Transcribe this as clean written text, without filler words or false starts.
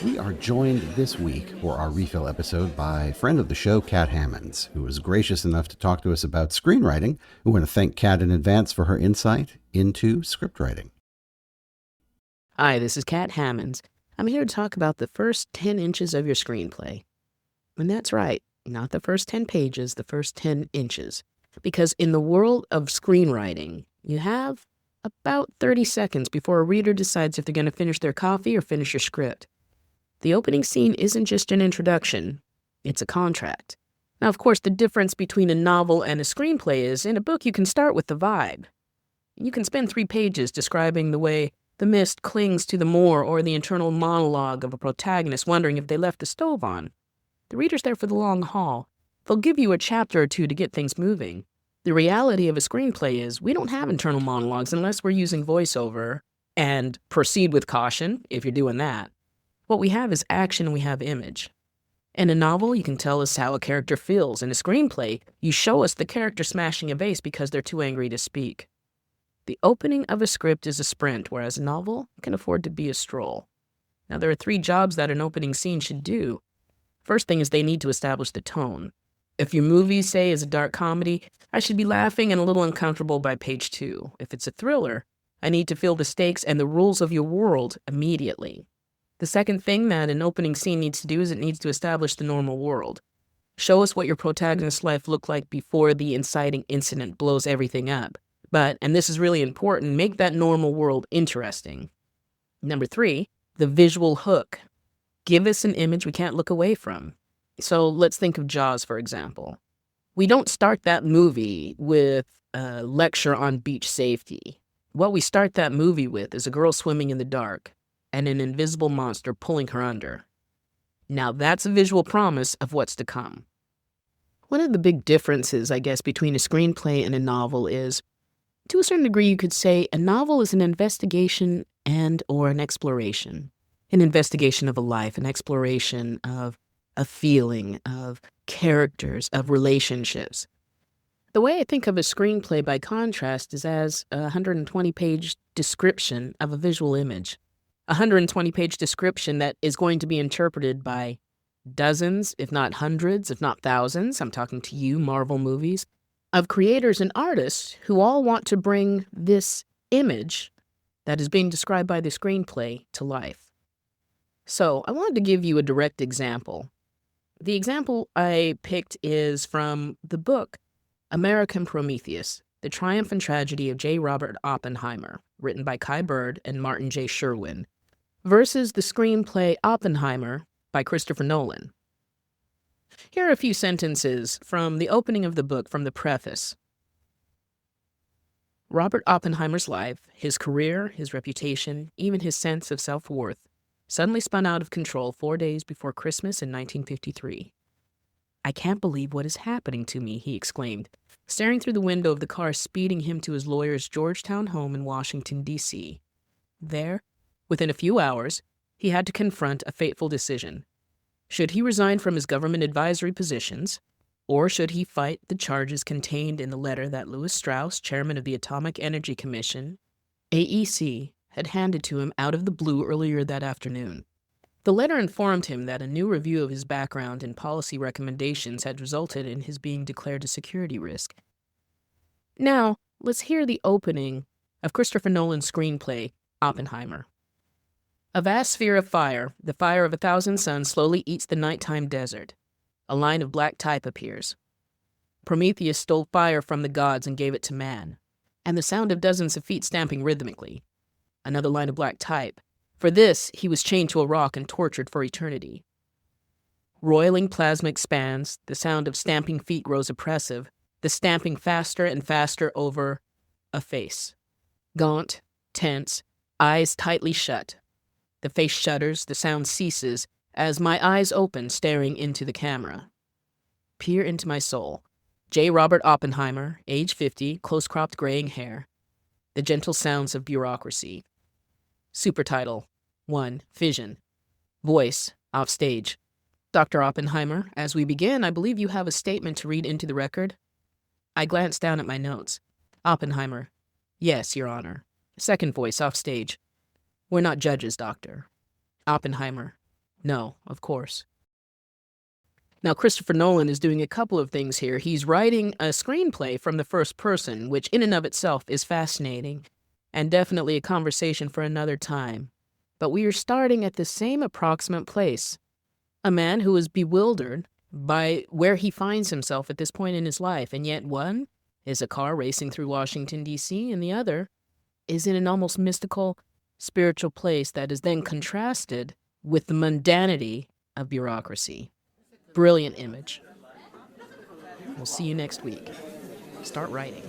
We are joined this week for our refill episode by friend of the show, Cat Hammons, who was gracious enough to talk to us about screenwriting. We want to thank Cat in advance for her insight into script writing. Hi, this is Cat Hammons. I'm here to talk about the first 10 inches of your screenplay. And that's right, not the first 10 pages, the first 10 inches. Because in the world of screenwriting, you have about 30 seconds before a reader decides if they're going to finish their coffee or finish your script. The opening scene isn't just an introduction, it's a contract. Now, of course, the difference between a novel and a screenplay is, in a book, you can start with the vibe. You can spend 3 pages describing the way the mist clings to the moor or the internal monologue of a protagonist wondering if they left the stove on. The reader's there for the long haul. They'll give you a chapter or 2 to get things moving. The reality of a screenplay is we don't have internal monologues unless we're using voiceover, and proceed with caution if you're doing that. What we have is action and we have image. In a novel, you can tell us how a character feels. In a screenplay, you show us the character smashing a vase because they're too angry to speak. The opening of a script is a sprint, whereas a novel can afford to be a stroll. Now, there are 3 jobs that an opening scene should do. First thing is they need to establish the tone. If your movie, say, is a dark comedy, I should be laughing and a little uncomfortable by page 2. If it's a thriller, I need to feel the stakes and the rules of your world immediately. The second thing that an opening scene needs to do is it needs to establish the normal world. Show us what your protagonist's life looked like before the inciting incident blows everything up. But, and this is really important, make that normal world interesting. Number 3, the visual hook. Give us an image we can't look away from. So let's think of Jaws, for example. We don't start that movie with a lecture on beach safety. What we start that movie with is a girl swimming in the dark and an invisible monster pulling her under. Now that's a visual promise of what's to come. One of the big differences, I guess, between a screenplay and a novel is, to a certain degree, you could say a novel is an investigation and or an exploration. An investigation of a life, an exploration of a feeling, of characters, of relationships. The way I think of a screenplay, by contrast, is as a 120-page description of a visual image. A 120-page description that is going to be interpreted by dozens, if not hundreds, if not thousands, I'm talking to you, Marvel movies, of creators and artists who all want to bring this image that is being described by the screenplay to life. So I wanted to give you a direct example. The example I picked is from the book American Prometheus, The Triumph and Tragedy of J. Robert Oppenheimer, written by Kai Bird and Martin J. Sherwin, versus the screenplay Oppenheimer by Christopher Nolan. Here are a few sentences from the opening of the book, from the preface. Robert Oppenheimer's life, his career, his reputation, even his sense of self-worth, suddenly spun out of control 4 days before Christmas in 1953. "I can't believe what is happening to me," he exclaimed, staring through the window of the car speeding him to his lawyer's Georgetown home in Washington, D.C. There, within a few hours, he had to confront a fateful decision. Should he resign from his government advisory positions, or should he fight the charges contained in the letter that Lewis Strauss, chairman of the Atomic Energy Commission, AEC, had handed to him out of the blue earlier that afternoon? The letter informed him that a new review of his background and policy recommendations had resulted in his being declared a security risk. Now, let's hear the opening of Christopher Nolan's screenplay, Oppenheimer. A vast sphere of fire, the fire of 1,000 suns, slowly eats the nighttime desert. A line of black type appears. Prometheus stole fire from the gods and gave it to man, and the sound of dozens of feet stamping rhythmically. Another line of black type. For this, he was chained to a rock and tortured for eternity. Roiling plasma expands, the sound of stamping feet grows oppressive, the stamping faster and faster over a face. Gaunt, tense, eyes tightly shut. The face shudders, the sound ceases, as my eyes open, staring into the camera. Peer into my soul. J. Robert Oppenheimer, age 50, close-cropped graying hair. The gentle sounds of bureaucracy. Supertitle 1. Fission. Voice, offstage. Dr. Oppenheimer, as we begin, I believe you have a statement to read into the record. I glanced down at my notes. Oppenheimer. Yes, Your Honor. Second voice, offstage. We're not judges, Doctor. Oppenheimer. No, of course. Now, Christopher Nolan is doing a couple of things here. He's writing a screenplay from the first person, which in and of itself is fascinating, and definitely a conversation for another time. But we are starting at the same approximate place. A man who is bewildered by where he finds himself at this point in his life, and yet one is a car racing through Washington, D.C., and the other is in an almost mystical, spiritual place that is then contrasted with the mundanity of bureaucracy. Brilliant image. We'll see you next week. Start writing.